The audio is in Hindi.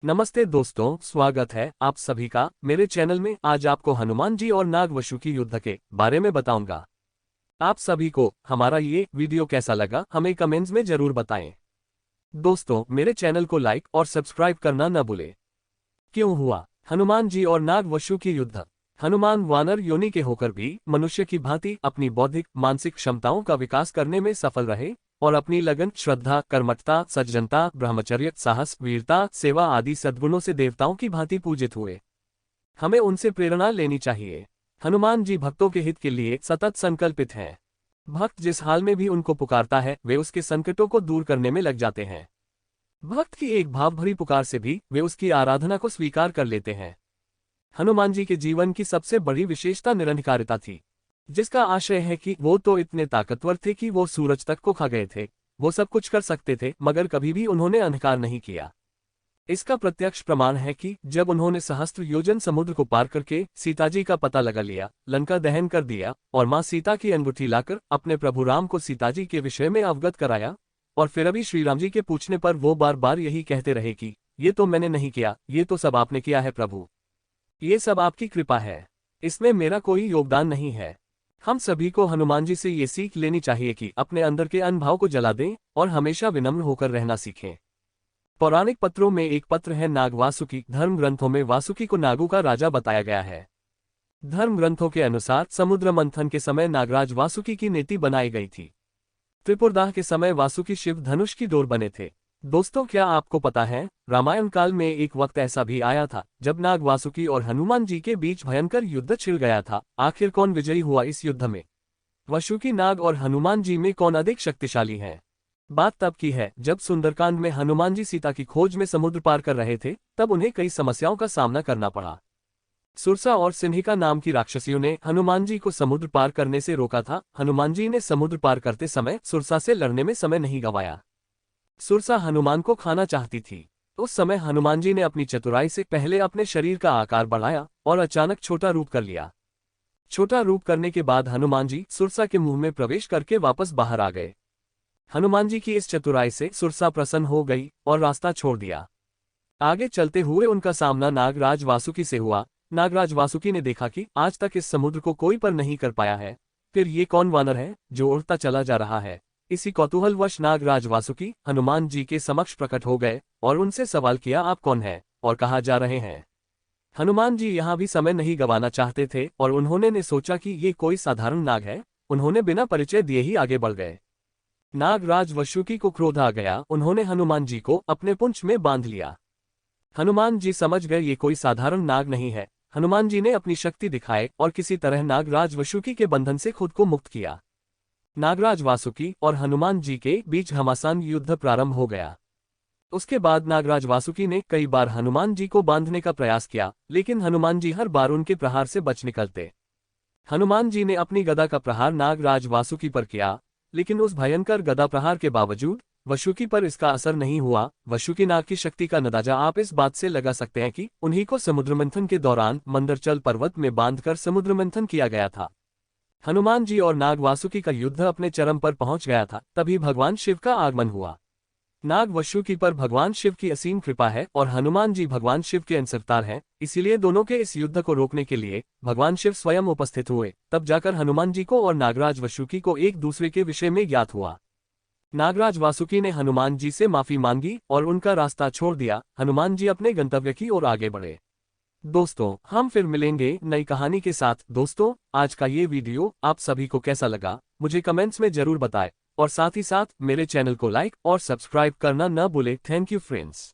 नमस्ते दोस्तों, स्वागत है आप सभी का मेरे चैनल में। आज आपको हनुमान जी और नाग वशुकी युद्ध के बारे में बताऊंगा। आप सभी को हमारा ये वीडियो कैसा लगा हमें कमेंट्स में जरूर बताएं। दोस्तों, मेरे चैनल को लाइक और सब्सक्राइब करना न भूलें। क्यों हुआ हनुमान जी और नाग वशुकी युद्ध? हनुमान वानर योनि के होकर भी मनुष्य की भांति अपनी बौद्धिक मानसिक क्षमताओं का विकास करने में सफल रहे और अपनी लगन, श्रद्धा, कर्मठता, सज्जनता, ब्रह्मचर्य, साहस, वीरता, सेवा आदि सद्गुणों से देवताओं की भांति पूजित हुए। हमें उनसे प्रेरणा लेनी चाहिए। हनुमान जी भक्तों के हित के लिए सतत संकल्पित हैं। भक्त जिस हाल में भी उनको पुकारता है वे उसके संकटों को दूर करने में लग जाते हैं। भक्त की एक भाव भरी पुकार से भी वे उसकी आराधना को स्वीकार कर लेते हैं। हनुमान जी के जीवन की सबसे बड़ी विशेषता निरंकारिता थी, जिसका आशय है कि वो तो इतने ताकतवर थे कि वो सूरज तक को खा गए थे। वो सब कुछ कर सकते थे मगर कभी भी उन्होंने अहंकार नहीं किया। इसका प्रत्यक्ष प्रमाण है कि जब उन्होंने सहस्त्र योजन समुद्र को पार करके सीता जी का पता लगा लिया, लंका दहन कर दिया और मां सीता की अंगूठी लाकर अपने प्रभु राम को सीता जी के विषय में अवगत कराया, और फिर अभी श्री राम जी के पूछने पर वो बार बार यही कहते रहे कि ये तो मैंने नहीं किया, ये तो सब आपने किया है प्रभु, ये सब आपकी कृपा है, इसमें मेरा कोई योगदान नहीं है। हम सभी को हनुमान जी से ये सीख लेनी चाहिए कि अपने अंदर के अहंभाव को जला दें और हमेशा विनम्र होकर रहना सीखें। पौराणिक पत्रों में एक पत्र है नाग वासुकी। धर्म ग्रंथों में वासुकी को नागों का राजा बताया गया है। धर्म ग्रंथों के अनुसार समुद्र मंथन के समय नागराज वासुकी की नीति बनाई गई थी। त्रिपुरदाह के समय वासुकी शिव धनुष की डोर बने थे। दोस्तों, क्या आपको पता है, रामायण काल में एक वक्त ऐसा भी आया था जब नाग वासुकी और हनुमान जी के बीच भयंकर युद्ध छिड़ गया था। आखिर कौन विजयी हुआ इस युद्ध में? वासुकी नाग और हनुमान जी में कौन अधिक शक्तिशाली है? बात तब की है जब सुंदरकांड में हनुमान जी सीता की खोज में समुद्र पार कर रहे थे। तब उन्हें कई समस्याओं का सामना करना पड़ा। सुरसा और सिन्हिका नाम की राक्षसियों ने हनुमान जी को समुद्र पार करने से रोका था। हनुमान जी ने समुद्र पार करते समय सुरसा से लड़ने में समय नहीं गंवाया। सुरसा हनुमान को खाना चाहती थी। उस समय हनुमान जी ने अपनी चतुराई से पहले अपने शरीर का आकार बढ़ाया और अचानक छोटा रूप कर लिया। छोटा रूप करने के बाद हनुमान जी सुरसा के मुंह में प्रवेश करके वापस बाहर आ गए। हनुमान जी की इस चतुराई से सुरसा प्रसन्न हो गई और रास्ता छोड़ दिया। आगे चलते हुए उनका सामना नागराज वासुकी से हुआ। नागराज वासुकी ने देखा कि आज तक इस समुद्र को कोई पर नहीं कर पाया है, फिर ये कौन वानर है जो उड़ता चला जा रहा है। इसी कौतूहलवश नागराज वासुकी हनुमान जी के समक्ष प्रकट हो गए और उनसे सवाल किया, आप कौन हैं और कहाँ जा रहे हैं? हनुमान जी यहाँ भी समय नहीं गंवाना चाहते थे और उन्होंने सोचा कि ये कोई साधारण नाग है। उन्होंने बिना परिचय दिए ही आगे बढ़ गए। नागराज वासुकी को क्रोध आ गया। उन्होंने हनुमान जी को अपने पुंछ में बांध लिया। हनुमान जी समझ गए ये कोई साधारण नाग नहीं है। हनुमान जी ने अपनी शक्ति दिखाई और किसी तरह नागराज वासुकी के बंधन से खुद को मुक्त किया। नागराज वासुकी और हनुमान जी के बीच घमासान युद्ध प्रारंभ हो गया। उसके बाद नागराज वासुकी ने कई बार हनुमान जी को बांधने का प्रयास किया, लेकिन हनुमान जी हर बार उनके प्रहार से बच निकलते। हनुमान जी ने अपनी गदा का प्रहार नागराज वासुकी पर किया, लेकिन उस भयंकर गदा प्रहार के बावजूद वासुकी पर इसका असर नहीं हुआ। वासुकी नाग की शक्ति का अंदाजा आप इस बात से लगा सकते हैं कि उन्हीं को समुद्र मंथन के दौरान मंदरचल पर्वत में बांधकर समुद्र मंथन किया गया था। हनुमान जी और नाग वासुकी का युद्ध अपने चरम पर पहुंच गया था। तभी भगवान शिव का आगमन हुआ। नाग वासुकी पर भगवान शिव की असीम कृपा है और हनुमान जी भगवान शिव के अंशअवतार हैं। इसीलिए दोनों के इस युद्ध को रोकने के लिए भगवान शिव स्वयं उपस्थित हुए। तब जाकर हनुमान जी को और नागराज वासुकी को एक दूसरे के विषय में ज्ञात हुआ। नागराज वासुकी ने हनुमान जी से माफी मांगी और उनका रास्ता छोड़ दिया। हनुमान जी अपने गंतव्य की ओर आगे बढ़े। दोस्तों, हम फिर मिलेंगे नई कहानी के साथ। दोस्तों, आज का ये वीडियो आप सभी को कैसा लगा मुझे कमेंट्स में जरूर बताएं और साथ ही साथ मेरे चैनल को लाइक और सब्सक्राइब करना न भूलें। Thank you friends.